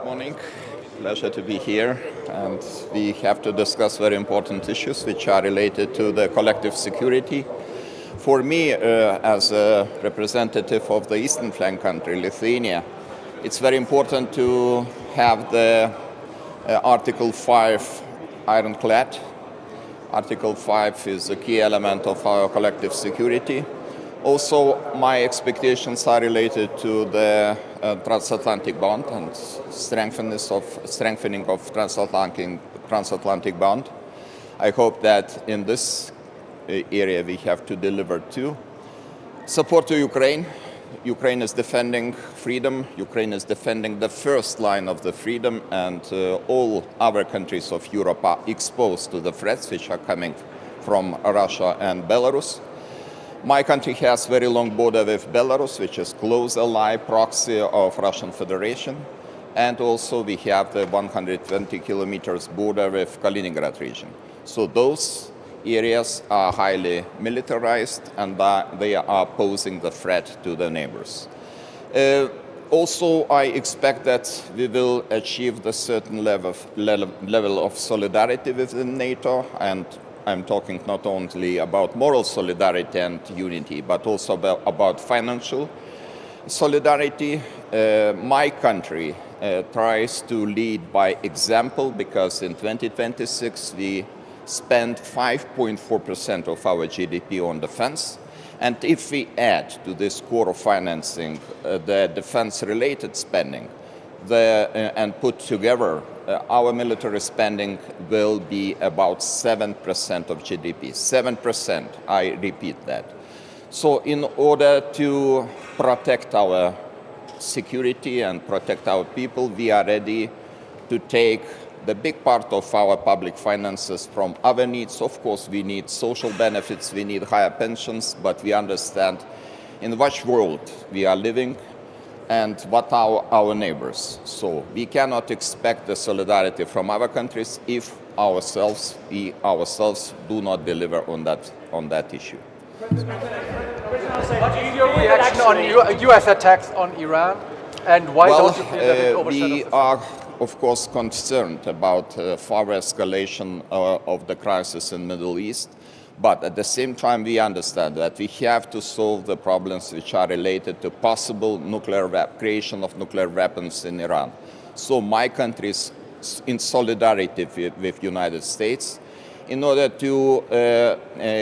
Morning. Pleasure to be here, and we have to discuss very important issues which are related to the collective security. For me, as a representative of the eastern flank country, Lithuania, it's very important to have the Article 5 ironclad. Article 5 is a key element of our collective security. Also, my expectations are related to the transatlantic bond and strengthening of transatlantic bond. I hope that in this area we have to deliver too. Support to Ukraine. Ukraine is defending freedom. Ukraine is defending the first line of the freedom, and all other countries of Europe are exposed to the threats which are coming from Russia and Belarus. My country has very long border with Belarus, which is close ally proxy of Russian Federation. And also we have the 120 kilometers border with Kaliningrad region. So those areas are highly militarized, and they are posing the threat to the neighbors. Also, I expect that we will achieve the certain level of solidarity within NATO, and I'm talking not only about moral solidarity and unity, but also about financial solidarity. My country tries to lead by example, because in 2026 we spend 5.4% of our GDP on defense. And if we add to this core financing the defense-related spending and put together, our military spending will be about 7% of GDP. 7%, I repeat that. So in order to protect our security and protect our people, we are ready to take the big part of our public finances from other needs. Of course, we need social benefits, we need higher pensions, but we understand in which world we are living and what are our neighbors. So we cannot expect the solidarity from other countries if we ourselves do not deliver on that issue. What is your reaction on U.S. attacks on Iran, and why don't you feel that it overshadows we are, of course, concerned about further escalation of the crisis in the Middle East. But at the same time, we understand that we have to solve the problems which are related to possible creation of nuclear weapons in Iran. So my country is in solidarity with the United States in order to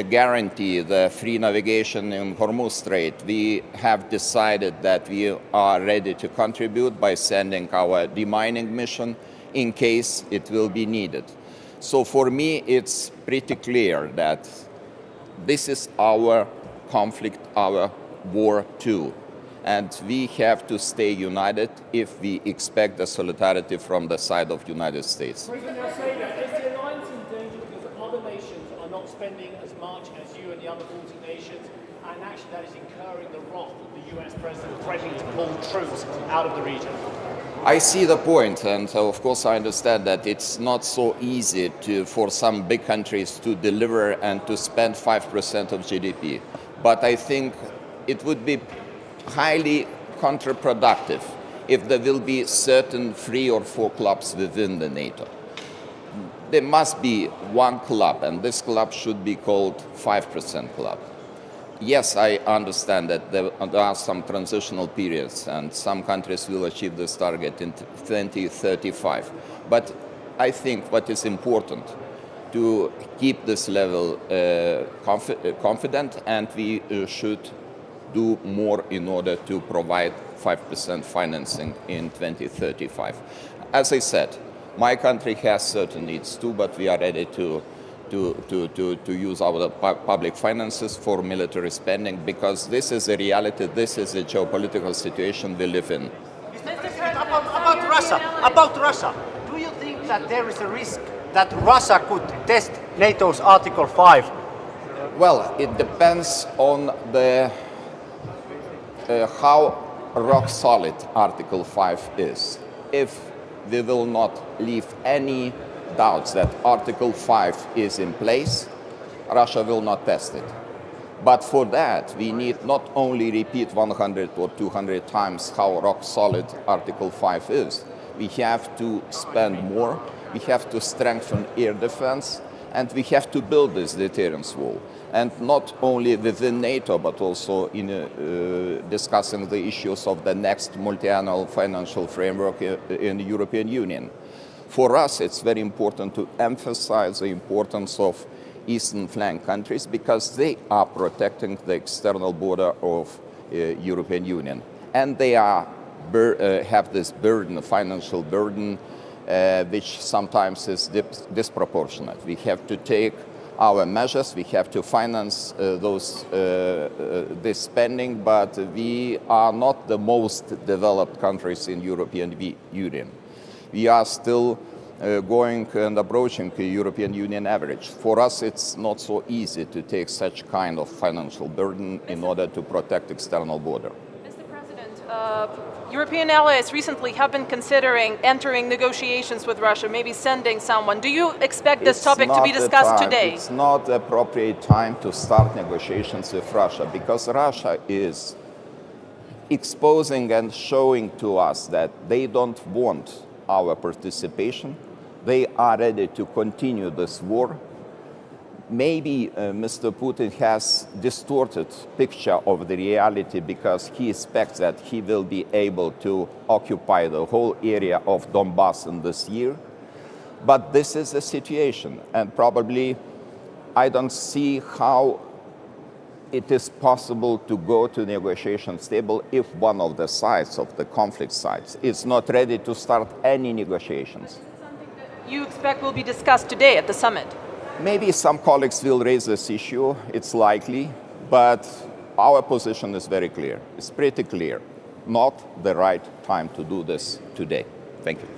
guarantee the free navigation in Hürmüz'e Strait. We have decided that we are ready to contribute by sending our demining mission in case it will be needed. So for me, it's pretty clear that this is our conflict, our war too. And we have to stay united if we expect the solidarity from the side of the United States. President Nauseda, is the alliance in danger because other nations are not spending as much as you and the other 40 nations, and actually that is incurring the wrath of the US president threatening to pull troops out of the region? I see the point, and of course I understand that it's not so easy for some big countries to deliver and to spend 5% of GDP. But I think it would be highly counterproductive if there will be certain 3 or 4 clubs within the NATO. There must be one club, and this club should be called 5% club. Yes, I understand that there are some transitional periods, and some countries will achieve this target in 2035. But I think what is important to keep this level confident, and we should do more in order to provide 5% financing in 2035. As I said, my country has certain needs too, but we are ready to to use our public finances for military spending, because this is a reality, this is a geopolitical situation we live in. About Russia, do you think that there is a risk that Russia could test NATO's Article 5? Well, it depends on the how rock solid Article 5 is. If we will not leave any doubts that Article 5 is in place, Russia will not test it. But for that, we need not only repeat 100 or 200 times how rock solid Article 5 is. We have to spend more, we have to strengthen air defense, and we have to build this deterrence wall. And not only within NATO, but also in discussing the issues of the next multi-annual financial framework in the European Union. For us, it's very important to emphasize the importance of eastern flank countries, because they are protecting the external border of European Union. And they are have this burden, a financial burden, which sometimes is disproportionate. We have to take our measures, we have to finance this spending, but we are not the most developed countries in European Union. We are still going and approaching the European Union average. For us, it's not so easy to take such kind of financial burden in order to protect external border. Mr. President, European allies recently have been considering entering negotiations with Russia, maybe sending someone. Do you expect this topic to be discussed today? It's not the appropriate time to start negotiations with Russia, because Russia is exposing and showing to us that they don't want our participation. They are ready to continue this war. Maybe Mr. Putin has distorted picture of the reality, because he expects that he will be able to occupy the whole area of Donbass in this year. But this is the situation, and probably I don't see how it is possible to go to negotiations table if one of the sides of the conflict sides is not ready to start any negotiations. You expect will be discussed today at the summit? Maybe some colleagues will raise this issue, it's likely, but our position is very clear. It's pretty clear. Not the right time to do this today. Thank you.